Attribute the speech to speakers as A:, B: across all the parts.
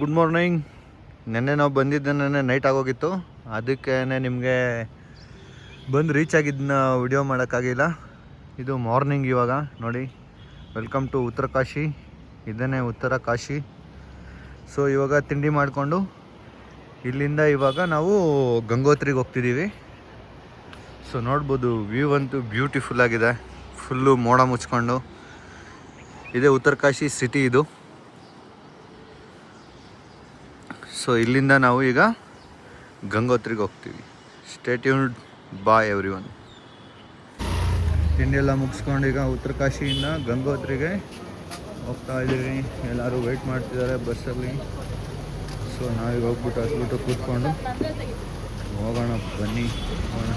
A: Good morning. ನೆನ್ನೆ ನಾವು ಬಂದಿದ್ದೆ, ನೆನ್ನೆ ನೈಟ್ ಆಗೋಗಿತ್ತು, ಅದಕ್ಕೆ ನಿಮಗೆ ಬಂದು ರೀಚ್ ಆಗಿದ್ದನ್ನ ವಿಡಿಯೋ ಮಾಡೋಕ್ಕಾಗಿಲ್ಲ. ಇದು ಮಾರ್ನಿಂಗ್ ಇವಾಗ ನೋಡಿ. ವೆಲ್ಕಮ್ ಟು ಉತ್ತರ ಕಾಶಿ. ಇದನ್ನೇ ಉತ್ತರ ಕಾಶಿ. ಸೊ ಇವಾಗ ತಿಂಡಿ ಮಾಡಿಕೊಂಡು ಇಲ್ಲಿಂದ ಇವಾಗ ನಾವು ಗಂಗೋತ್ರಿಗೆ ಹೋಗ್ತಿದ್ದೀವಿ. ಸೊ ನೋಡ್ಬೋದು, ವ್ಯೂ ಅಂತೂ ಬ್ಯೂಟಿಫುಲ್ ಆಗಿದೆ. ಫುಲ್ಲು ಮೋಡ ಮುಚ್ಕೊಂಡು ಇದೆ ಉತ್ತರ ಕಾಶಿ ಸಿಟಿ ಇದು. ಸೊ ಇಲ್ಲಿಂದ ನಾವು ಈಗ ಗಂಗೋತ್ರಿಗೆ ಹೋಗ್ತೀವಿ. ಸ್ಟೇ ಟ್ಯೂನ್ಡ್, ಬಾಯ್ ಎವ್ರಿವನ್. ತಿಂಡಿ ಎಲ್ಲ ಮುಗಿಸ್ಕೊಂಡು ಈಗ ಉತ್ತರ ಕಾಶಿಯಿಂದ ಗಂಗೋತ್ರಿಗೆ ಹೋಗ್ತಾ ಇದ್ದೀವಿ. ಎಲ್ಲರೂ ವೆಯ್ಟ್ ಮಾಡ್ತಿದ್ದಾರೆ ಬಸ್ಸಲ್ಲಿ. ಸೊ ನಾವೀಗ ಹೋಗ್ಬಿಟ್ಟು ಕೂತ್ಕೊಂಡು ಹೋಗೋಣ, ಬನ್ನಿ ಹೋಗೋಣ.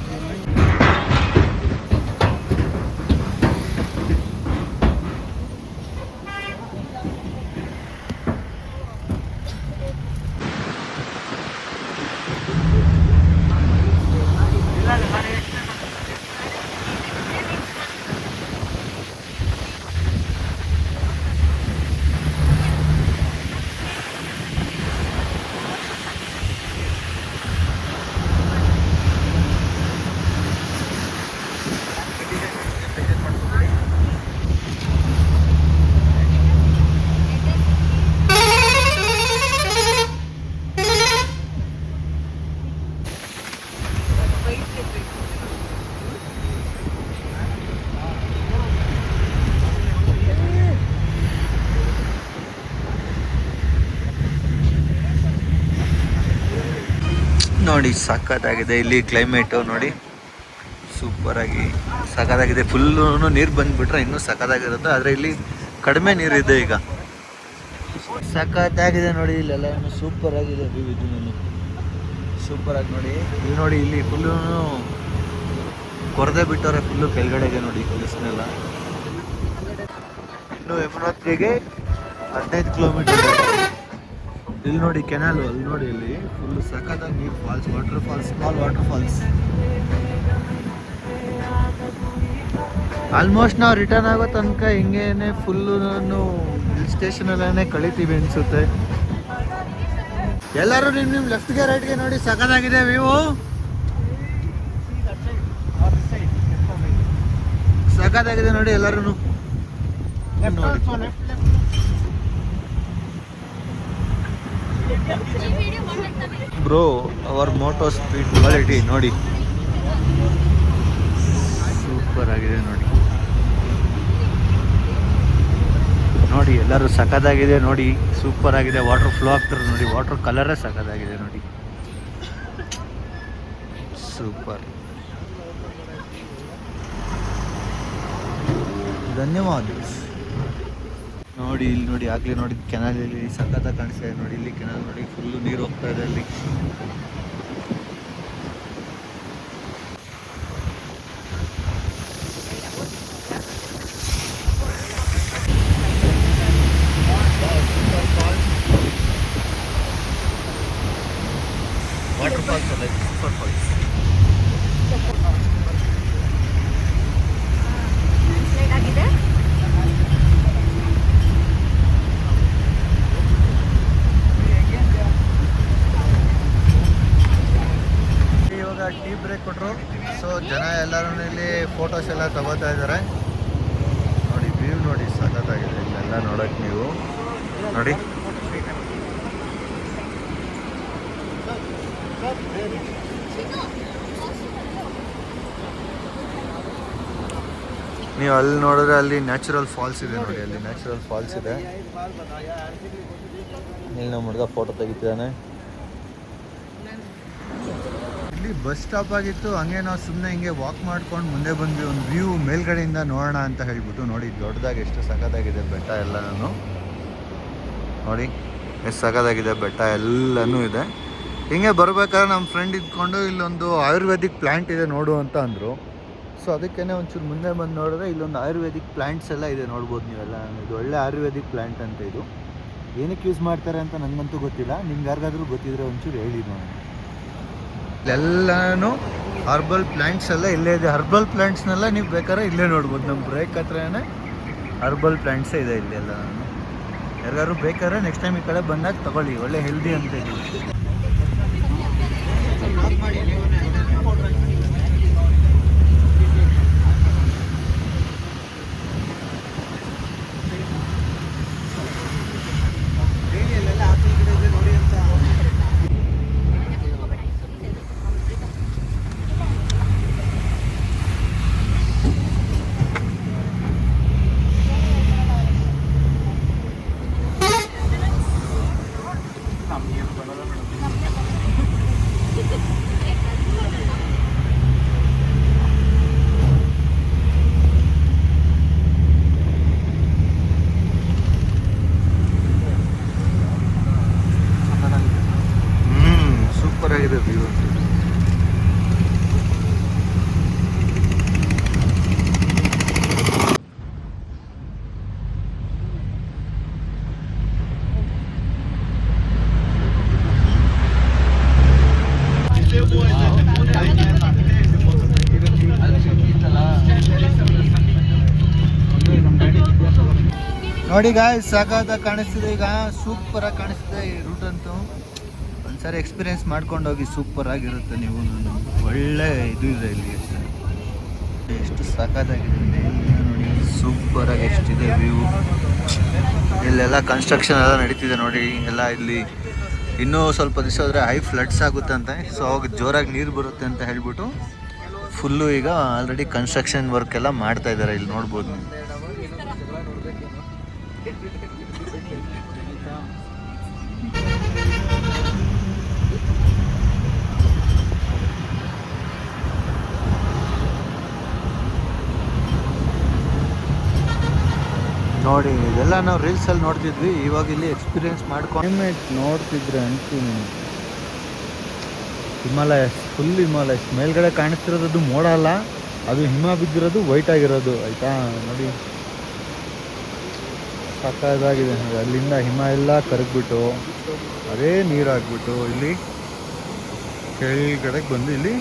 A: ನೋಡಿ ಸಖತ್ತಾಗಿದೆ ಇಲ್ಲಿ ಕ್ಲೈಮೇಟು. ನೋಡಿ ಸೂಪರಾಗಿ ಸಖತ್ತಾಗಿದೆ. ಫುಲ್ಲು ನೀರು ಬಂದುಬಿಟ್ರೆ ಇನ್ನೂ ಸಖತ್ತಾಗಿರುತ್ತೆ, ಆದರೆ ಇಲ್ಲಿ ಕಡಿಮೆ ನೀರಿದೆ ಈಗ. ಸಖತ್ತಾಗಿದೆ ನೋಡಿ, ಇಲ್ಲೆಲ್ಲ ಸೂಪರಾಗಿದೆ ವ್ಯೂ. ಇದು ಸೂಪರಾಗಿ ನೋಡಿ. ಇಲ್ಲಿ ನೋಡಿ, ಇಲ್ಲಿ ಫುಲ್ಲು ಕೊರದೆ ಬಿಟ್ಟವ್ರೆ ಫುಲ್ಲು ಕೆಳಗಡೆಗೆ ನೋಡಿ ಬಿಸಿನೆಲ್ಲ. ಇನ್ನು ಯಮುನೋತ್ರಿಗೆ 15 ಕಿಲೋಮೀಟರ್. ಇಲ್ಲಿ ನೋಡಿ ಕೆನಾಲು, ಅಲ್ಲಿ ನೋಡಿ, ಇಲ್ಲಿ ಫುಲ್ಲು ಸಖತ್ತಾಗಿ ನೀರು, falls, water falls, small water falls. Almost ನಾವು ರಿಟರ್ನ್ ಆಗೋ ತನಕ ಹಿಂಗೇನೆ ಫುಲ್ಲು ನಾನು ಹಿಲ್ ಸ್ಟೇಷನಲ್ಲೇ ಕಳಿತೀವಿ ಅನಿಸುತ್ತೆ. ಎಲ್ಲರೂ ನಿಮ್ಮ ಲೆಫ್ಟ್ಗೆ ರೈಟ್ಗೆ ನೋಡಿ, ಸಖತ್ತಾಗಿದೆ ವ್ಯೂ. ಸಖತ್ತಾಗಿದೆ ನೋಡಿ ಎಲ್ಲರೂ ನೋಡಿ. Bro, our motto speed quality ನೋಡಿ, ಸೂಪರ್ ಆಗಿದೆ ನೋಡಿ. ನೋಡಿ ಎಲ್ಲರೂ ಸಖತ್ತಾಗಿದೆ ನೋಡಿ, ಸೂಪರ್ ಆಗಿದೆ. ವಾಟರ್ ಫ್ಲೋ ಆಗ್ತಾರೆ ನೋಡಿ, ವಾಟರ್ ಕಲರೇ ಸಖತ್ತಾಗಿದೆ ನೋಡಿ, ಸೂಪರ್. ಧನ್ಯವಾದ. ನೋಡಿ ಇಲ್ಲಿ ನೋಡಿ, ಆಗಲೇ ನೋಡಿ ಕೆನಾಲಲ್ಲಿ ಸಖತ್ತಾಗಿ ಕಾಣಿಸ್ತಾ ಇದೆ ನೋಡಿ. ಇಲ್ಲಿ ಕೆನಾಲ್ ನೋಡಿ, ಫುಲ್ಲು ನೀರು ಹೋಗ್ತಾ ಇದೆ ಅಲ್ಲಿ. ವಾಟರ್ ಫಾಲ್ಸ್ ಅಲ್ಲ, ಸೂಪರ್ ಫಾಲ್ಸ್. ಟೀ ಬ್ರೇಕ್ ಕೊಟ್ಟರು. ಸೊ ಜನ ಎಲ್ಲರೂ ಇಲ್ಲಿ ಫೋಟೋಸ್ ಎಲ್ಲ ತಗೋತಾ ಇದ್ದಾರೆ ನೋಡಿ. ವ್ಯೂ ನೋಡಿ ಸಖತ್ತಾಗಿದೆ ಇಲ್ಲೆಲ್ಲ ನೋಡೋಕ್ಕೆ. ನೀವು ನೋಡಿ, ನೀವು ಅಲ್ಲಿ ನೋಡಿದ್ರೆ ಅಲ್ಲಿ ನ್ಯಾಚುರಲ್ ಫಾಲ್ಸ್ ಇದೆ ನೋಡಿ, ಅಲ್ಲಿ ನ್ಯಾಚುರಲ್ ಫಾಲ್ಸ್ ಇದೆ. ಇಲ್ಲಿ ನಮ್ಮ ಹುಡುಗ ಫೋಟೋ ತೆಗಿತಿದ್ದಾನೆ. ಇಲ್ಲಿ ಬಸ್ ಸ್ಟಾಪ್ ಆಗಿತ್ತು, ಹಂಗೆ ನಾವು ಸುಮ್ಮನೆ ಹಿಂಗೆ ವಾಕ್ ಮಾಡ್ಕೊಂಡು ಮುಂದೆ ಬಂದ್ವಿ. ಒಂದು ವ್ಯೂ ಮೇಲ್ಗಡೆಯಿಂದ ನೋಡೋಣ ಅಂತ ಹೇಳ್ಬಿಟ್ಟು. ನೋಡಿ ದೊಡ್ಡದಾಗಿ ಎಷ್ಟು ಸಖತ್ತಾಗಿದೆ ಬೆಟ್ಟ ಎಲ್ಲನೂ. ನೋಡಿ ಎಷ್ಟು ಸಖತ್ತಾಗಿದೆ ಬೆಟ್ಟ ಎಲ್ಲನೂ ಇದೆ. ಹಿಂಗೆ ಬರ್ಬೇಕಾದ್ರೆ ನಮ್ಮ ಫ್ರೆಂಡ್ ಇದ್ಕೊಂಡು ಇಲ್ಲೊಂದು ಆಯುರ್ವೇದಿಕ್ ಪ್ಲ್ಯಾಂಟ್ ಇದೆ ನೋಡು ಅಂತ ಅಂದರು. ಸೊ ಅದಕ್ಕೇ ಒಂಚೂರು ಮುಂದೆ ಬಂದು ನೋಡಿದ್ರೆ ಇಲ್ಲೊಂದು ಆಯುರ್ವೇದಿಕ್ ಪ್ಲ್ಯಾಂಟ್ಸ್ ಎಲ್ಲ ಇದೆ, ನೋಡ್ಬೋದು ನೀವೆಲ್ಲ. ಇದು ಒಳ್ಳೆ ಆಯುರ್ವೇದಿಕ್ ಪ್ಲ್ಯಾಂಟ್ ಅಂತ. ಇದು ಏನಕ್ಕೆ ಯೂಸ್ ಮಾಡ್ತಾರೆ ಅಂತ ನನಗಂತೂ ಗೊತ್ತಿಲ್ಲ, ನಿಮ್ಗೆ ಯಾರಿಗಾದ್ರೂ ಗೊತ್ತಿದ್ರೆ ಒಂಚೂರು ಹೇಳಿ ನೋಡೋಣ. ಎಲ್ಲನೂ ಹರ್ಬಲ್ ಪ್ಲ್ಯಾಂಟ್ಸ್ ಎಲ್ಲ ಇಲ್ಲೇ ಇದೆ. ಹರ್ಬಲ್ ಪ್ಲ್ಯಾಂಟ್ಸ್ನೆಲ್ಲ ನೀವು ಬೇಕಾದ್ರೆ ಇಲ್ಲೇ ನೋಡ್ಬೋದು. ನಮ್ಮ ಬ್ರೇಕ್ ಹತ್ರನೇ ಹರ್ಬಲ್ ಪ್ಲ್ಯಾಂಟ್ಸೇ ಇದೆ ಇಲ್ಲಿ ಎಲ್ಲ. ಯಾರಿಗಾದ್ರು ಬೇಕಾದ್ರೆ ನೆಕ್ಸ್ಟ್ ಟೈಮ್ ಈ ಕಡೆ ಬಂದಾಗ ತಗೊಳ್ಳಿ, ಒಳ್ಳೆ ಹೆಲ್ದಿ ಅಂತ ಇದು. ಸೂಪರ್ ಆಗಿದೆ ವ್ಯೂ. ನೋಡಿ ಗಾಯ್ಸ್, ಸಾಕಾದಾಗ ಕಾಣಿಸ್ತಿದೆ ಈಗ, ಸೂಪರ್ ಆಗಿ ಕಾಣಿಸ್ತಿದೆ ಈ ರೂಟ್ ಅಂತೂ. ಒಂದ್ಸರಿ ಎಕ್ಸ್ಪೀರಿಯೆನ್ಸ್ ಮಾಡ್ಕೊಂಡು ಹೋಗಿ, ಸೂಪರ್ ಆಗಿರುತ್ತೆ. ನೀವು ಒಳ್ಳೆ ಇದು ಇದೆ ಇಲ್ಲಿ, ಎಷ್ಟು ಸಾಕಾಗಿದೆ ನೋಡಿ, ಸೂಪರ್ ಆಗಿ ಎಷ್ಟಿದೆ ವ್ಯೂ. ಇಲ್ಲೆಲ್ಲ ಕನ್ಸ್ಟ್ರಕ್ಷನ್ ಎಲ್ಲ ನಡೀತಿದೆ ನೋಡಿ ಎಲ್ಲ. ಇಲ್ಲಿ ಇನ್ನೂ ಸ್ವಲ್ಪ ದಿವಸ ಹೋದರೆ ಹೈ ಫ್ಲಡ್ಸ್ ಆಗುತ್ತೆ ಅಂತ, ಸೊ ಅವಾಗ ಜೋರಾಗಿ ನೀರು ಬರುತ್ತೆ ಅಂತ ಹೇಳ್ಬಿಟ್ಟು ಫುಲ್ಲು ಈಗ ಆಲ್ರೆಡಿ ಕನ್ಸ್ಟ್ರಕ್ಷನ್ ವರ್ಕ್ ಎಲ್ಲ ಮಾಡ್ತಾ ಇದ್ದಾರೆ. ಇಲ್ಲಿ ನೋಡ್ಬೋದು ನೀವು. ನೋಡಿ ಇದೆಲ್ಲ ನಾವು ರೀಲ್ಸಲ್ಲಿ ನೋಡ್ತಿದ್ವಿ, ಇವಾಗ ಇಲ್ಲಿ ಎಕ್ಸ್ಪೀರಿಯೆನ್ಸ್ ಮಾಡ್ಕೊಂಡು ನೋಡ್ತಿದ್ರೆ ಅಂತೀನಿ. ಹಿಮಾಲಯಸ್, ಫುಲ್ ಹಿಮಾಲಯಸ್ ಮೇಲ್ಗಡೆ ಕಾಣಿಸ್ತಿರೋದು ಮೋಡ ಅಲ್ಲ, ಅದು ಹಿಮ ಬಿದ್ದಿರೋದು ವೈಟ್ ಆಗಿರೋದು, ಆಯಿತಾ ನೋಡಿ. ಸಕ್ಕದಾಗಿದೆ. ಅಲ್ಲಿಂದ ಹಿಮ ಎಲ್ಲ ಕರಗ್ಬಿಟ್ಟು ಅದೇ ನೀರಾಗ್ಬಿಟ್ಟು ಇಲ್ಲಿ ಕೆಳಗಡೆಗೆ ಬಂದು ಇಲ್ಲಿ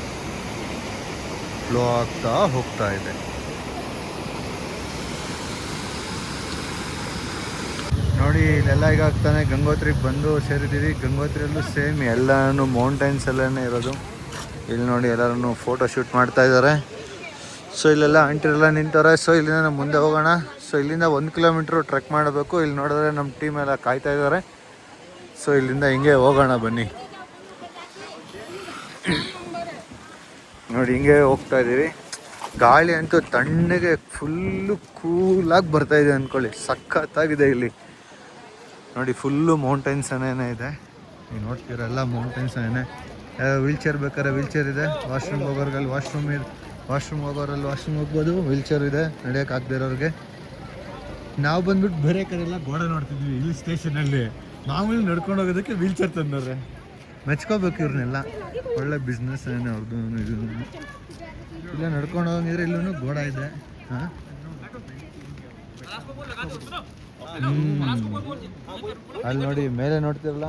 A: ಫ್ಲೋ ಆಗ್ತಾ ಹೋಗ್ತಾ ಇದೆ. ನೋಡಿ ಇಲ್ಲೆಲ್ಲ ಈಗ ಆಗ್ತಾನೆ ಗಂಗೋತ್ರಿಗೆ ಬಂದು ಸೇರಿದ್ದೀವಿ. ಗಂಗೋತ್ರಿಯಲ್ಲೂ ಸೇಮ್ ಎಲ್ಲನೂ ಮೌಂಟೈನ್ಸ್ ಎಲ್ಲನೇ ಇರೋದು. ಇಲ್ಲಿ ನೋಡಿ ಎಲ್ಲರೂ ಫೋಟೋ ಶೂಟ್ ಮಾಡ್ತಾ ಇದ್ದಾರೆ. ಸೊ ಇಲ್ಲೆಲ್ಲ ಆಂಟಿರೆಲ್ಲ ನಿಂತವ್ರೆ. ಸೊ ಇಲ್ಲಿಂದ ನಾವು ಮುಂದೆ ಹೋಗೋಣ. ಸೊ ಇಲ್ಲಿಂದ 1 ಕಿಲೋಮೀಟ್ರು ಟ್ರೆಕ್ ಮಾಡಬೇಕು. ಇಲ್ಲಿ ನೋಡಿದ್ರೆ ನಮ್ಮ ಟೀಮ್ ಎಲ್ಲ ಕಾಯ್ತಾ ಇದ್ದಾರೆ. ಸೊ ಇಲ್ಲಿಂದ ಹಿಂಗೆ ಹೋಗೋಣ ಬನ್ನಿ. ನೋಡಿ ಹಿಂಗೆ ಹೋಗ್ತಾ ಇದ್ದೀವಿ. ಗಾಳಿ ಅಂತೂ ತಣ್ಣಗೆ ಫುಲ್ಲು ಕೂಲಾಗಿ ಬರ್ತಾಯಿದೆ ಅಂದ್ಕೊಳ್ಳಿ, ಸಖತ್ತಾಗಿದೆ ಇಲ್ಲಿ ನೋಡಿ. ಫುಲ್ಲು ಮೌಂಟೈನ್ಸ್ ಏನೇನೇ ಇದೆ, ನೀವು ನೋಡ್ತೀರ ಎಲ್ಲ ಮೌಂಟೈನ್ಸ್ ಏನೇ. ವೀಲ್ ಚೇರ್ ಬೇಕಾದ್ರೆ ವೀಲ್ ಚೇರ್ ಇದೆ. ವಾಶ್ರೂಮ್ ಹೋಗೋರ್ಗಲ್ಲಿ ವಾಶ್ರೂಮ್ ಹೋಗೋರಲ್ಲಿ ವಾಶ್ರೂಮ್ ಹೋಗ್ಬೋದು. ವೀಲ್ ಚೇರ್ ಇದೆ ನಡೆಯೋಕೆ ಆಗದೆ ಇರೋರಿಗೆ. ನಾವು ಬಂದ್ಬಿಟ್ಟು ಬೇರೆ ಕಡೆ ಎಲ್ಲ ಗೋಡೆ ನೋಡ್ತಿದ್ವಿ. ಇಲ್ಲಿ ಸ್ಟೇಷನಲ್ಲಿ ಮಾಮೂಲಿ ನಡ್ಕೊಂಡು ಹೋಗೋದಕ್ಕೆ ವೀಲ್ ಚೇರ್ ತಂದವ್ರೆ. ಮೆಚ್ಕೋಬೇಕು ಇವ್ರನ್ನೆಲ್ಲ, ಒಳ್ಳೆ ಬಿಸ್ನೆಸ್ ಏನೇ ಅವ್ರದ್ದು. ಇದು ಇಲ್ಲ ನಡ್ಕೊಂಡು ಹೋಗಿದ್ರೆ ಇಲ್ಲೂ ಗೋಡ ಇದೆ. ಹಾಂ ಅಲ್ಲಿ ನೋಡಿ ಮೇಲೆ ನೋಡ್ತಿರಲ್ಲ,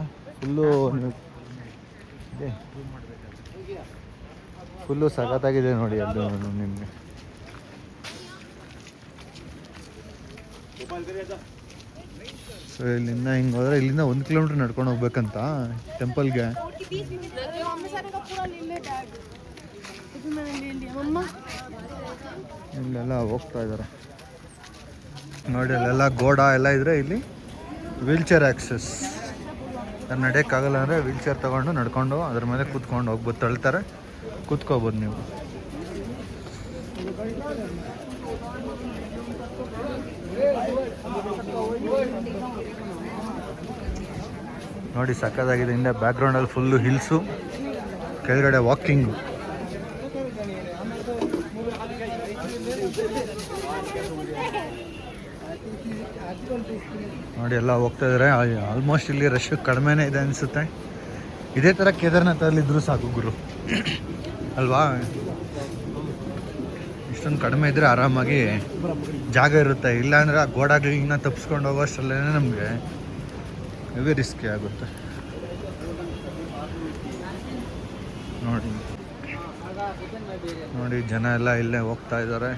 A: ಫುಲ್ಲು ಸಖತ್ತಾಗಿದೆ ನೋಡಿ ಅದು ನಿಮಗೆ. ಸೊ ಇಲ್ಲಿಂದ ಹಿಂಗೆ ಹೋದ್ರೆ ಇಲ್ಲಿಂದ 1 ಕಿಲೋಮೀಟ್ರ್ ನಡ್ಕೊಂಡು ಹೋಗ್ಬೇಕಂತ ಟೆಂಪಲ್ಗೆ. ಇಲ್ಲೆಲ್ಲ ಹೋಗ್ತಾ ಇದ್ದಾರೆ ನೋಡಿ. ಅಲ್ಲೆಲ್ಲ ಗೋಡ ಎಲ್ಲ ಇದ್ರೆ ಇಲ್ಲಿ ವೀಲ್ ಚೇರ್ ಆಕ್ಸೆಸ್. ನಡೆಯೋಕ್ಕಾಗಲ್ಲ ಅಂದರೆ ವೀಲ್ ಚೇರ್ ತೊಗೊಂಡು ನಡ್ಕೊಂಡು ಅದ್ರ ಮೇಲೆ ಕೂತ್ಕೊಂಡು ಹೋಗ್ಬೋದು. ತಳ್ತಾರೆ, ಕೂತ್ಕೋಬೋದು ನೀವು. ನೋಡಿ ಸಕ್ಕತ್ತಾಗಿದೆ. ಹಿಂದೆ ಬ್ಯಾಕ್ಗ್ರೌಂಡಲ್ಲಿ ಫುಲ್ಲು ಹಿಲ್ಸು, ಕೆಳಗಡೆ ವಾಕಿಂಗು. ನೋಡಿ ಎಲ್ಲ ಹೋಗ್ತಾ ಇದ್ದಾರೆ. ಆಲ್ಮೋಸ್ಟ್ ಇಲ್ಲಿ ರಶ್ ಕಡಿಮೆನೇ ಇದೆ ಅನಿಸುತ್ತೆ. ಇದೇ ಥರ ಕೇದಾರ್ನಾಥಲ್ಲಿ ಇದ್ರೂ ಸಾಕು ಗುರು ಅಲ್ವಾ. ಇಷ್ಟೊಂದು ಕಡಿಮೆ ಇದ್ದರೆ ಆರಾಮಾಗಿ ಜಾಗ ಇರುತ್ತೆ. ಇಲ್ಲಾಂದರೆ ಆ ಗೋಡಾಗಳಿಂದ ತಪ್ಪಿಸ್ಕೊಂಡು ಹೋಗೋಷ್ಟರಲ್ಲೇ ನಮಗೆ ಹೆವಿ ರಿಸ್ಕಿ ಆಗುತ್ತೆ. ನೋಡಿ ಜನ ಎಲ್ಲ ಇಲ್ಲೇ ಹೋಗ್ತಾ ಇದ್ದಾರೆ.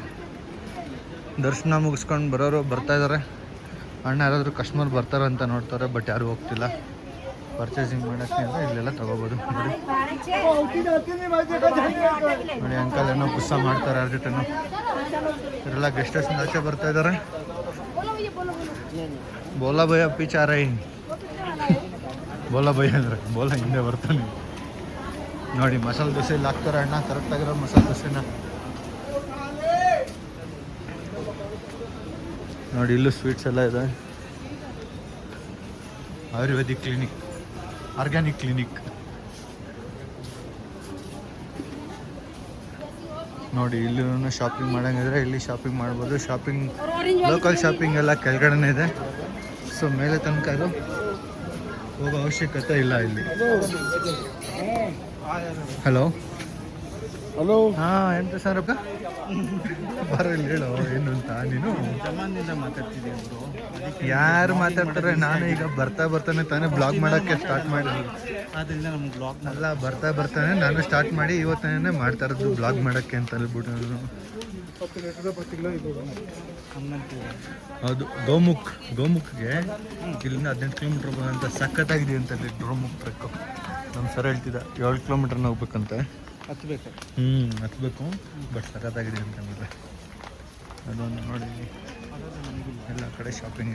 A: ದರ್ಶನ ಮುಗಿಸ್ಕೊಂಡು ಬರೋರು ಬರ್ತಾ ಇದ್ದಾರೆ. ಅಣ್ಣ ಯಾರಾದರೂ ಕಸ್ಟಮರ್ ಬರ್ತಾರಂತ ನೋಡ್ತಾರೆ, ಬಟ್ ಯಾರು ಹೋಗ್ತಿಲ್ಲ. ಪರ್ಚೇಸಿಂಗ್ ಮಾಡೋಕ್ಕೆ ಅಂದರೆ ಇಲ್ಲೆಲ್ಲ ತೊಗೋಬೋದು. ನೋಡಿ ಅಂಕಲ್ ಏನೋ ಗುಸ್ಸ ಮಾಡ್ತಾರೆ ಯಾರ ಜೊತೆನೋ. ಇವರೆಲ್ಲ ಗೆಸ್ಟ್ ಹೌಸಿಂದ ಆಚೆ ಬರ್ತಾ ಇದ್ದಾರೆ. ಬೋಲಾ ಭಯ್ಯ ಪೀಚಾರ ಬೋಲಾ ಭಯ್ಯ ಅಂದರೆ ಬೋಲಾ ಹಿಂದೆ ಬರ್ತಾನೆ. ನೋಡಿ ಮಸಾಲೆ ದೋಸೆ ಇಲ್ಲಿ ಹಾಕ್ತಾರೆ ಅಣ್ಣ, ಕರೆಕ್ಟಾಗಿರೋ ಮಸಾಲೆ ದೋಸೆನ. ನೋಡಿ ಇಲ್ಲೂ ಸ್ವೀಟ್ಸ್ ಎಲ್ಲ ಇದೆ. Ayurvedic clinic, organic clinic. ನೋಡಿ ಇಲ್ಲಿ ಶಾಪಿಂಗ್ ಮಾಡಂಗಿದ್ರೆ ಇಲ್ಲಿ ಶಾಪಿಂಗ್ ಮಾಡ್ಬೋದು. ಶಾಪಿಂಗ್ ಲೋಕಲ್ ಶಾಪಿಂಗ್ ಎಲ್ಲ ಕೆಳಗಡೆನೇ ಇದೆ. ಸೊ ಮೇಲೆ ತನಕ ಅದು ಹೋಗೋ ಅವಶ್ಯಕತೆ ಇಲ್ಲ ಇಲ್ಲಿ. ಹಲೋ
B: ಹಲೋ,
A: ಹಾಂ ಎಂತ ಸಾರಪ್ಪ ಬರ ಇಲ್ಲಿ ಹೇಳೋ ಏನು ಅಂತ. ನೀನು
B: ಜಮಾನಿಂದ ಮಾತಾಡ್ತಿದ್ದೀವಿ ಬ್ರೋ.
A: ಯಾರು ಮಾತಾಡ್ತಾರೆ? ನಾನು ಈಗ ಬರ್ತಾನೆ ತಾನೇ ಬ್ಲಾಗ್ ಮಾಡೋಕ್ಕೆ ಸ್ಟಾರ್ಟ್ ಮಾಡಿದ್ರು.
B: ಆದ್ದರಿಂದ ನಮ್ಗೆ ಬ್ಲಾಗ್
A: ಅಲ್ಲ ಬರ್ತಾನೆ ನಾನು ಸ್ಟಾರ್ಟ್ ಮಾಡಿ ಇವತ್ತನೇ ಮಾಡ್ತಾ ಇರೋದು ಬ್ಲಾಗ್ ಮಾಡೋಕ್ಕೆ ಅಂತ ಹೇಳ್ಬಿಟ್ಟು. ಹೌದು, ಗೋಮುಖ್ಗೆ ಇಲ್ಲಿಂದ 18 ಕಿಲೋಮೀಟ್ರ್ ಹೋಗೋದಂತ. ಸಖತ್ತಾಗಿದೆ ಅಂತ ಹೇಳಿ ಗೋಮುಖ್ ಟ್ರೆಕ್ಕು. ನಮ್ಮ ಸರ್ ಹೇಳ್ತಿದ್ದ 7 ಕಿಲೋಮೀಟ್ರ್ನ ಹೋಗ್ಬೇಕಂತೆ. ಹತ್ಬೇಕು, ಬಟ್ ಸಖತ್ತಾಗಿದೆ ಅಂತ ಮೇಲೆ. ಅದೊಂದು ನೋಡಿ ಎಲ್ಲ ಕಡೆ ಶಾಪಿಂಗ್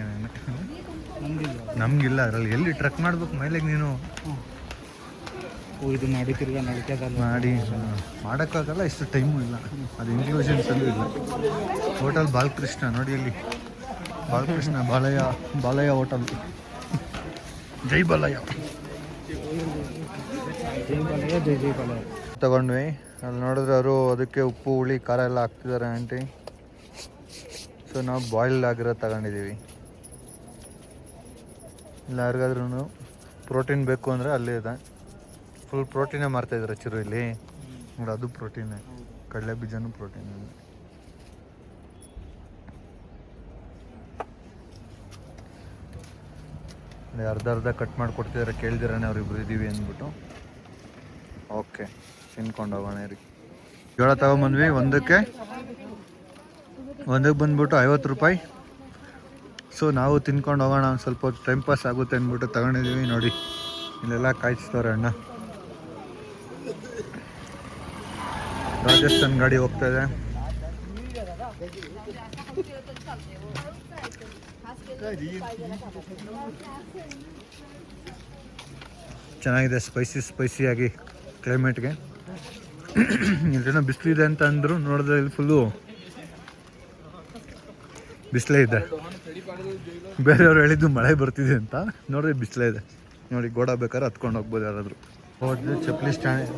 A: ನಮಗಿಲ್ಲ ಅದರಲ್ಲಿ. ಎಲ್ಲಿ ಟ್ರೆಕ್ ಮಾಡ್ಬೇಕು ಮೇಲೆಗೆ ನೀನು
B: ಇದು ಮಾಡಿ ತಿರ್ಗಾ ನಡಿಕೆದಲ್ಲ
A: ಮಾಡಿ ಮಾಡೋಕ್ಕಾಗಲ್ಲ, ಇಷ್ಟು ಟೈಮು ಇಲ್ಲ. ಅದು ಇಂಕ್ಲೂಷನ್ಸಲ್ಲೂ ಇಲ್ಲ. ಹೋಟೆಲ್ ಬಾಲಕೃಷ್ಣ ನೋಡಿ ಅಲ್ಲಿ, ಬಾಲಕೃಷ್ಣ ಬಾಲಯ್ಯ ಹೋಟೆಲ್. ಜೈ ಬಾಲಯ್ಯ ತಗೊಂಡ್ವಿ. ಅಲ್ಲಿ ನೋಡಿದ್ರೆ ಅವರು ಅದಕ್ಕೆ ಉಪ್ಪು ಹುಳಿ ಖಾರ ಎಲ್ಲ ಹಾಕ್ತಿದ್ದಾರೆ ಆಂಟಿ. ಸೊ ನಾವು ಬಾಯ್ಲ್ಡ್ ಆಗಿರೋ ತಗೊಂಡಿದ್ದೀವಿ. ಇಲ್ಲ ಯಾರಿಗಾದ್ರೂ ಪ್ರೋಟೀನ್ ಬೇಕು ಅಂದರೆ ಅಲ್ಲೇ ಇದೆ. ಫುಲ್ ಪ್ರೋಟೀನೇ ಮಾರ್ತಾಯಿದ್ದಾರೆ ಚಿರು ಇಲ್ಲಿ ನೋಡಿ. ಅದು ಪ್ರೋಟೀನೇ, ಕಡಲೆ ಬೀಜನೂ ಪ್ರೋಟೀನ್. ಅರ್ಧ ಕಟ್ ಮಾಡಿಕೊಡ್ತಿದ್ದಾರೆ, ಕೇಳಿದಿರಾನೆ ಅವ್ರಿಬ್ರು ಇದ್ದೀವಿ ಅಂದ್ಬಿಟ್ಟು. ಓಕೆ, ತಿನ್ಕೊಂಡು ಹೋಗೋಣ ರೀ. ಜೋಳ ತಗೊಂಬಂದ್ವಿ. ಒಂದಕ್ಕೆ ಬಂದ್ಬಿಟ್ಟು 50 ರೂಪಾಯಿ. ಸೊ ನಾವು ತಿನ್ಕೊಂಡು ಹೋಗೋಣ, ಒಂದು ಸ್ವಲ್ಪ ಹೊತ್ತು ಟೈಮ್ ಪಾಸ್ ಆಗುತ್ತೆ ಅಂದ್ಬಿಟ್ಟು ತಗೊಂಡಿದ್ದೀವಿ. ನೋಡಿ ಇಲ್ಲೆಲ್ಲ ಕಾಯಿಸ್ತಾರೆ ಅಣ್ಣ. ರಾಜಸ್ಥಾನ್ ಗಾಡಿ ಹೋಗ್ತಾ ಇದೆ. ಚೆನ್ನಾಗಿದೆ, ಸ್ಪೈಸಿಯಾಗಿ ಕ್ಲೈಮೇಟ್ಗೆ. ಇಲ್ಲೇನೋ ಬಿಸಿಲಿದೆ ಅಂತ ಅಂದರು, ನೋಡಿದ್ರೆ ಇಲ್ಲಿ ಫುಲ್ಲು ಬಿಸಿಲೇ ಇದೆ. ಬೇರೆಯವ್ರು ಹೇಳಿದ್ದು ಮಳೆ ಬರ್ತಿದೆ ಅಂತ, ನೋಡಿದ್ರೆ ಬಿಸಿಲೇ ಇದೆ. ನೋಡಿ ಗೋಡ ಬೇಕಾದ್ರೆ ಹತ್ಕೊಂಡು ಹೋಗ್ಬೋದು ಯಾರಾದರೂ. ಹೋದ್ರೆ ಚಪ್ಪಲಿ ಸ್ಟ್ಯಾಂಡ್,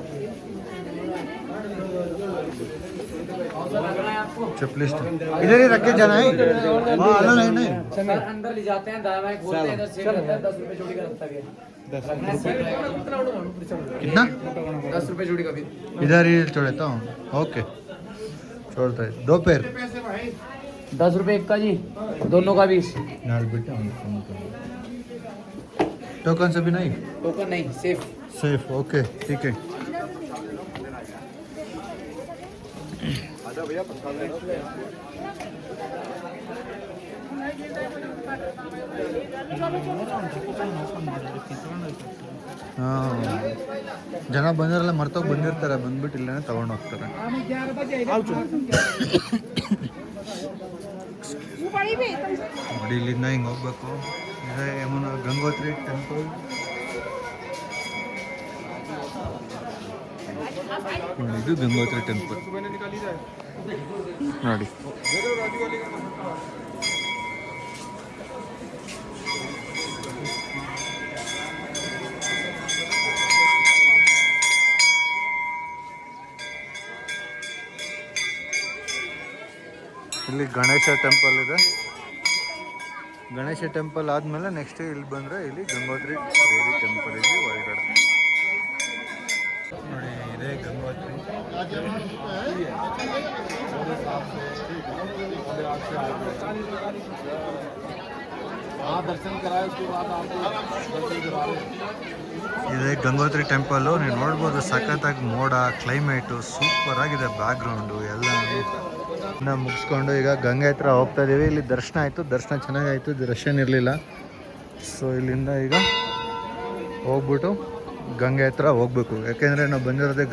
A: चपली इधर ही रखे जाना है। नहीं नहीं अंदर ले जाते हैं, दाएं बाएं खोलते हैं, इधर से 10 रुपए जोड़ी का लगता है। कितना? 10 रुपए जोड़ी का भी इधर ही छोड़े तो ओके छोड़ता है। 2 पेयर
C: 10 रुपए एक का जी, दोनों का 20।
A: नाल बेटा टोकन से भी नहीं?
C: टोकन नहीं, सेफ
A: ओके ठीक है। ಹಾಂ, ಜನ ಬಂದಿರಲ್ಲ, ಮರ್ತೋಗಿ ಬಂದಿರ್ತಾರೆ, ಬಂದ್ಬಿಟ್ಟು ಇಲ್ಲೇ ತಗೊಂಡು ಹೋಗ್ತಾರೆ. ನೋಡಿ ಇಲ್ಲಿಂದ ಹಿಂಗೆ ಹೋಗ್ಬೇಕು. ಇದೇ ಯಮುನಾ ಗಂಗೋತ್ರಿ ಟೆಂಪಲ್. ಇದು ಗಂಗೋತ್ರಿ ಟೆಂಪಲ್ ನೋಡಿ. ಇಲ್ಲಿ ಗಣೇಶ ಟೆಂಪಲ್ ಇದೆ. ಗಣೇಶ ಟೆಂಪಲ್ ಆದಮೇಲೆ ನೆಕ್ಸ್ಟ್ ಇಲ್ಲಿ ಬಂದರೆ ಇಲ್ಲಿ ಗಂಗೋತ್ರಿ ದೇವಿ ಟೆಂಪಲ್ ಇದೆ ಒಳಗಡೆ ನೋಡಿ. ಇದೇ ಗಂಗೋತ್ರಿ. ಇದೇ ಗಂಗೋತ್ರಿ ಟೆಂಪಲ್ಲು. ನೀವು ನೋಡ್ಬೋದು, ಸಖತ್ತಾಗಿ ಮೋಡ, ಕ್ಲೈಮೇಟು ಸೂಪರ್ ಆಗಿದೆ, ಬ್ಯಾಕ್ಗ್ರೌಂಡು ಎಲ್ಲ ನಾವು ಮುಗಿಸ್ಕೊಂಡು ಈಗ ಗಂಗೆ ಹತ್ರ ಹೋಗ್ತಾ ಇದ್ದೀವಿ. ಇಲ್ಲಿ ದರ್ಶನ ಆಯಿತು, ದರ್ಶನ ಚೆನ್ನಾಗಾಯಿತು, ರಶನ್ ಇರಲಿಲ್ಲ. ಸೊ ಇಲ್ಲಿಂದ ಈಗ ಹೋಗ್ಬಿಟ್ಟು ಗಂಗೆ ಹತ್ರ ಹೋಗ್ಬೇಕು. ಯಾಕೆಂದರೆ ನಾವು ಬಂದಿರೋದೇ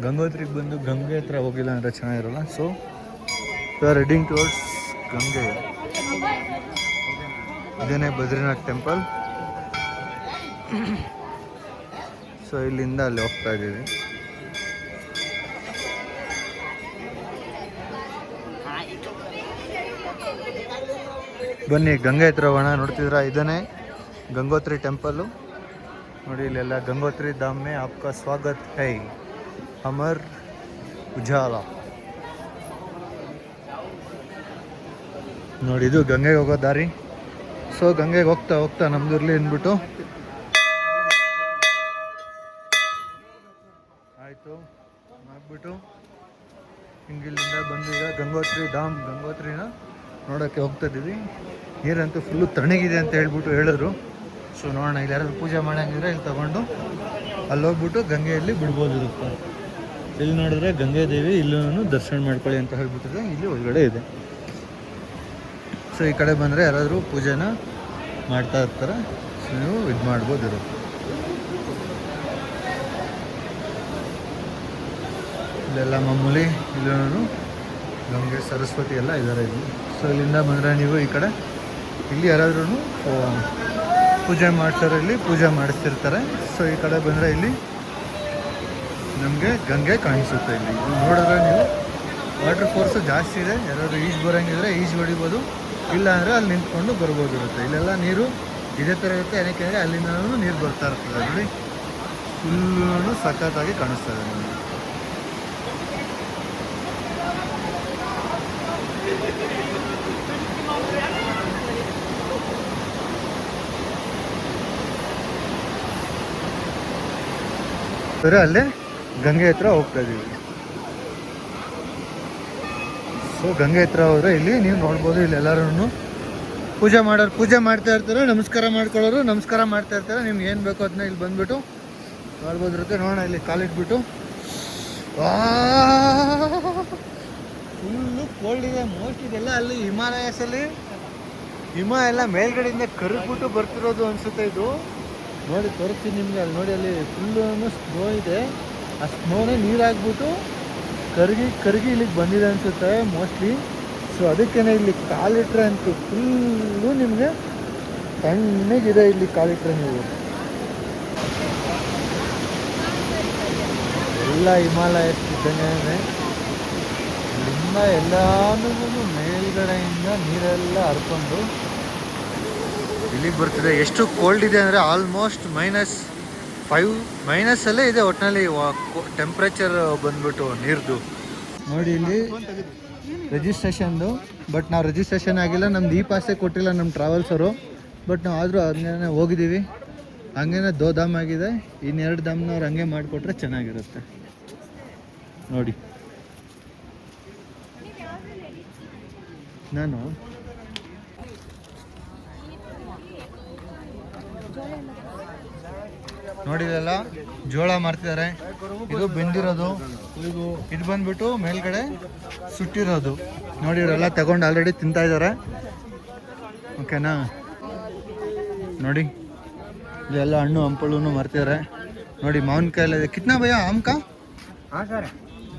A: ಗಂಗೋತ್ರಿಗೆ ಬಂದು ಗಂಗೆ ಹತ್ರ ಹೋಗಿಲ್ಲ ಅಂದರೆ ಚೆನ್ನಾಗಿರಲ್ಲ. So we are heading towards Gange. ಇದೇನೇ ಬದ್ರಿನಾಥ್ ಟೆಂಪಲ್. ಸೊ ಇಲ್ಲಿಂದ ಅಲ್ಲಿ ಹೋಗ್ತಾ ಇದ್ದೀವಿ. ಬನ್ನಿ ಗಂಗೆ ಹತ್ರ ಹೋಗೋಣ. ನೋಡ್ತಿದ್ರ ಇದನ್ನೇ ಗಂಗೋತ್ರಿ ಟೆಂಪಲ್ಲು. ನೋಡಿ ಇಲ್ಲೆಲ್ಲ ಗಂಗೋತ್ರಿ ಧಾಮ್ ಮೇ ಆಪ್ಕಾ ಸ್ವಾಗತ್ ಹೈ, ಅಮರ್ ಉಜಾಲ. ನೋಡಿ ಇದು ಗಂಗೆಗೆ ಹೋಗೋ ದಾರಿ. ಸೊ ಗಂಗೆಗೆ ಹೋಗ್ತಾ ಹೋಗ್ತಾ ನಮ್ದಿರ್ಲಿ ಅಂದ್ಬಿಟ್ಟು ಆಯಿತು ಮಾಡಿಬಿಟ್ಟು ಹಿಂಗಿಲ್ಲಿಂದ ಬಂದು ಈಗ ಗಂಗೋತ್ರಿ ಧಾಮ್, ಗಂಗೋತ್ರಿನ ನೋಡೋಕ್ಕೆ ಹೋಗ್ತಾ ಇದ್ದೀವಿ. ನೀರಂತೂ ಫುಲ್ಲು ತಣ್ಣಗಿದೆ ಅಂತ ಹೇಳ್ಬಿಟ್ಟು ಹೇಳಿದ್ರು. ಸೊ ನೋಡೋಣ, ಇಲ್ಲಿ ಯಾರಾದ್ರು ಪೂಜೆ ಮಾಡಂಗಿದ್ರೆ ಇಲ್ಲಿ ತಗೊಂಡು ಅಲ್ಲಿ ಹೋಗ್ಬಿಟ್ಟು ಗಂಗೆಯಲ್ಲಿ ಬಿಡ್ಬೋದಿರುತ್ತೆ. ಇಲ್ಲಿ ನೋಡಿದ್ರೆ ಗಂಗೆ ದೇವಿ ಇಲ್ಲೂ ದರ್ಶನ ಮಾಡ್ಕೊಳ್ಳಿ ಅಂತ ಹೇಳ್ಬಿಟ್ಟಿದೆ. ಇಲ್ಲಿ ಒಳಗಡೆ ಇದೆ. ಸೊ ಈ ಕಡೆ ಬಂದರೆ ಯಾರಾದರೂ ಪೂಜೆನ ಮಾಡ್ತಾ ಇರ್ತಾರೆ. ಸೊ ನೀವು ಇದು ಮಾಡ್ಬೋದಿರುತ್ತೆ. ಇಲ್ಲೆಲ್ಲ ಮಾಮೂಲಿ ಇಲ್ಲೂ ಗಂಗೆ ಸರಸ್ವತಿ ಎಲ್ಲ ಇದ್ದಾರೆ ಇಲ್ಲಿ. ಸೊ ಇಲ್ಲಿಂದ ಬಂದರೆ ನೀವು ಈ ಕಡೆ ಇಲ್ಲಿ ಯಾರಾದ್ರೂ ಪೂಜೆ ಮಾಡ್ತಾರೆ, ಇಲ್ಲಿ ಪೂಜೆ ಮಾಡಿಸ್ತಿರ್ತಾರೆ. ಸೊ ಈ ಕಡೆ ಬಂದರೆ ಇಲ್ಲಿ ನಮಗೆ ಗಂಗೆ ಕಾಣಿಸುತ್ತೆ. ಇಲ್ಲಿ ನೋಡಿದ್ರೆ ನೀವು ವಾಟರ್ ಫೋರ್ಸು ಜಾಸ್ತಿ ಇದೆ. ಯಾರಾದರೂ ಈಜು ಬರೋಂಗಿದ್ರೆ ಈಜು ಹೊಡಿಬೋದು, ಇಲ್ಲ ಅಂದರೆ ಅಲ್ಲಿ ನಿಂತ್ಕೊಂಡು ಬರ್ಬೋದಿರುತ್ತೆ. ಇಲ್ಲೆಲ್ಲ ನೀರು ಇದೇ ಥರ ಇರುತ್ತೆ. ಏನಕ್ಕೆ ಅಂದರೆ ಅಲ್ಲಿಂದ ನೀರು ಬರ್ತಾ ಇರ್ತದೆ. ನೋಡಿ ಫುಲ್ಲೂ ಸಖತ್ತಾಗಿ ಕಾಣಿಸ್ತದೆ ನಿಮಗೆ. ಅಲ್ಲೇ ಗಂಗೆ ಹತ್ರ ಹೋಗ್ತಾ ಇದ್ದೀವಿ. ಸೊ ಗಂಗೆ ಹತ್ರ ಹೋದರೆ ಇಲ್ಲಿ ನೀವು ನೋಡ್ಬೋದು, ಇಲ್ಲಿ ಎಲ್ಲರೂ ಪೂಜೆ ಮಾಡೋರು ಪೂಜೆ ಮಾಡ್ತಾ ಇರ್ತಾರೆ, ನಮಸ್ಕಾರ ಮಾಡ್ಕೊಳ್ಳೋರು ನಮಸ್ಕಾರ ಮಾಡ್ತಾ ಇರ್ತಾರೆ. ನಿಮ್ಗೆ ಏನು ಬೇಕೋ ಅದನ್ನ ಇಲ್ಲಿ ಬಂದುಬಿಟ್ಟು ಮಾಡ್ಬೋದಿರುತ್ತೆ. ನೋಡೋಣ, ಇಲ್ಲಿ ಕಾಲಿಟ್ಬಿಟ್ಟು ಫುಲ್ಲು ಕೋಲ್ಡ್ ಇದೆ. ಮೋಸ್ಟ್ ಇದೆಲ್ಲ ಅಲ್ಲಿ ಹಿಮಾಲಯಸಲ್ಲಿ ಹಿಮ ಎಲ್ಲ ಮೇಲ್ಗಡೆಯಿಂದ ಕರಗ್ಬಿಟ್ಟು ಬರ್ತಿರೋದು ಅನಿಸುತ್ತೆ. ಇದು ನೋಡಿ ತೋರಿಸ್ತೀನಿ ನಿಮಗೆ. ಅಲ್ಲಿ ನೋಡಿ, ಅಲ್ಲಿ ಫುಲ್ಲು ಸ್ನೋ ಇದೆ. ಆ ಸ್ನೋನೇ ನೀರಾಗ್ಬಿಟ್ಟು ಕರಗಿ ಇಲ್ಲಿಗೆ ಬಂದಿದೆ ಅನಿಸುತ್ತೆ ಮೋಸ್ಟ್ಲಿ. ಸೊ ಅದಕ್ಕೇನೆ ಇಲ್ಲಿ ಕಾಲಿಟ್ರೆ ಅಂತೂ ಫುಲ್ಲು ನಿಮಗೆ ತಣ್ಣಗಿದೆ. ಇಲ್ಲಿ ಕಾಲಿಟ್ರೆ ನೀವು ಎಲ್ಲ ಹಿಮಾಲಯ ಇದ್ದಂಗೆ ಇಲ್ಲಿಂದ ಎಲ್ಲಾನು ಮೇಲ್ಗಡೆಯಿಂದ ನೀರೆಲ್ಲ ಹರ್ಕೊಂಡು ಇಲ್ಲಿಗೆ ಬರ್ತಿದೆ. ಎಷ್ಟು ಕೋಲ್ಡ್ ಇದೆ ಅಂದರೆ ಆಲ್ಮೋಸ್ಟ್ -5 ಇದೆ ಒಟ್ಟಿನಲ್ಲಿ ಟೆಂಪ್ರೇಚರ್ ಬಂದ್ಬಿಟ್ಟು ನೀರ್ದು. ನೋಡಿ ಇಲ್ಲಿ ರಿಜಿಸ್ಟ್ರೇಷನ್ದು, ಬಟ್ ನಾವು ರಿಜಿಸ್ಟ್ರೇಷನ್ ಆಗಿಲ್ಲ. ನಮ್ದು ಈ ಪಾಸೇ ಕೊಟ್ಟಿಲ್ಲ ನಮ್ಮ ಟ್ರಾವೆಲ್ಸರು. ಬಟ್ ನಾವು ಆದರೂ ಹಂಗೇನೆ ಹೋಗಿದ್ದೀವಿ. ಹಂಗೇನೆ ಧಾಮ್ ಆಗಿದೆ. ಇನ್ನೆರಡು ಧಾಮ್ನವ್ರು ಹಂಗೆ ಮಾಡಿಕೊಟ್ರೆ ಚೆನ್ನಾಗಿರುತ್ತೆ. ನೋಡಿ ನಾನು ನೋಡಿದೆಲ್ಲ ಜೋಳ ಮಾಡ್ತಿದ್ದಾರೆ. ಇದು ಬೆಂದಿರೋದು, ಇದು ಬಂದ್ಬಿಟ್ಟು ಮೇಲ್ಗಡೆ ಸುಟ್ಟಿರೋದು. ನೋಡಿ ಇವರೆಲ್ಲ ತಗೊಂಡು ಆಲ್ರೆಡಿ ತಿಂತಾ ಇದ್ದಾರೆ. ಓಕೆನಾ? ನೋಡಿ ಇದೆಲ್ಲ ಹಣ್ಣು ಹಂಪಳು ಮಾರ್ತಿದ್ದಾರೆ. ನೋಡಿ ಮಾವಿನಕಾಯಿ ಎಲ್ಲ ಇದೆ. ಕಿತ್ನಾ ಭಯ್ಯ ಆಮ್ ಕಾ?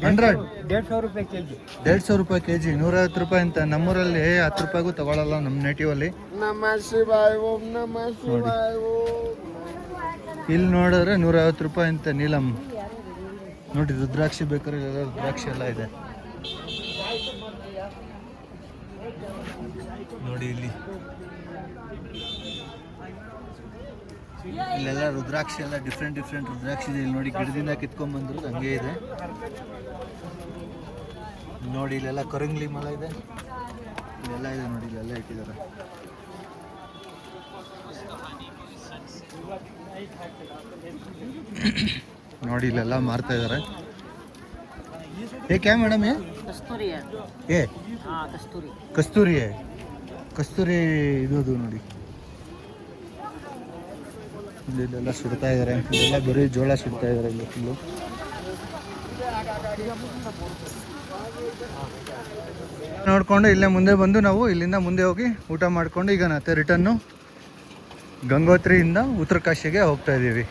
A: 100
B: 150 ರೂಪಾಯಿ kg.
A: 150 ರೂಪಾಯಿ kg, 150 ರೂಪಾಯಿ ಅಂತ. ನಮ್ಮೂರಲ್ಲಿ 10 ರೂಪಾಯಿಗೂ ತಗೊಳ್ಳಲ್ಲ ನಮ್ಮ ನೇಟಿವಲ್ಲಿ. ಇಲ್ಲಿ ನೋಡಿದ್ರೆ 150 ರೂಪಾಯಿ ಅಂತ ನೀಲಮ್. ನೋಡಿ ರುದ್ರಾಕ್ಷಿ ಬೇಕಾದ್ರೆ ರುದ್ರಾಕ್ಷಿ ಎಲ್ಲ ಇದೆ. ನೋಡಿ ಇಲ್ಲೆಲ್ಲ ರುದ್ರಾಕ್ಷಿ ಎಲ್ಲ ಡಿಫ್ರೆಂಟ್ ರುದ್ರಾಕ್ಷಿ ಇದೆ. ಇಲ್ಲಿ ನೋಡಿ ಗಿಡದಿಂದ ಕಿತ್ಕೊಂಡ್ಬಂದ್ರು ಹಂಗೆ ಇದೆ. ನೋಡಿ ಇಲ್ಲೆಲ್ಲ ಕರಂಗ್ಲಿ ಮಲ ಇದೆ, ಇಲ್ಲೆಲ್ಲ ಇದೆ. ನೋಡಿ ಇಲ್ಲೆಲ್ಲ ಇಟ್ಟಿದ್ದಾರೆ. ನೋಡಿ ಇಲ್ಲೆಲ್ಲ ಮಾರ್ತಾ ಇದ್ದಾರೆ. क्या मैडम है?
C: कस्तूरी है।
A: ये
C: हाँ कस्तूरी।
A: कस्तूरी है. ಕಸ್ತೂರಿ ಇದು ನೋಡಿ ಇಲ್ಲೆಲ್ಲ ಸುಡ್ತಾ ಇದ್ದಾರೆ. ಇಲ್ಲೆಲ್ಲ ಬರೀ ಜೋಳ ಸುಡ್ತಾ ಇದ್ದಾರೆ ಇಲ್ಲಿ ಫುಲ್ಲು. ನೋಡಿಕೊಂಡು ಇಲ್ಲೇ ಮುಂದೆ ಬಂದು ನಾವು ಇಲ್ಲಿಂದ ಮುಂದೆ ಹೋಗಿ ಊಟ ಮಾಡಿಕೊಂಡು ಈಗ ಮತ್ತೆ ರಿಟರ್ನು ಗಂಗೋತ್ರಿಯಿಂದ ಉತ್ತರಕಾಶಿಗೆ ಹೋಗ್ತಾ ಇದ್ದೀವಿ.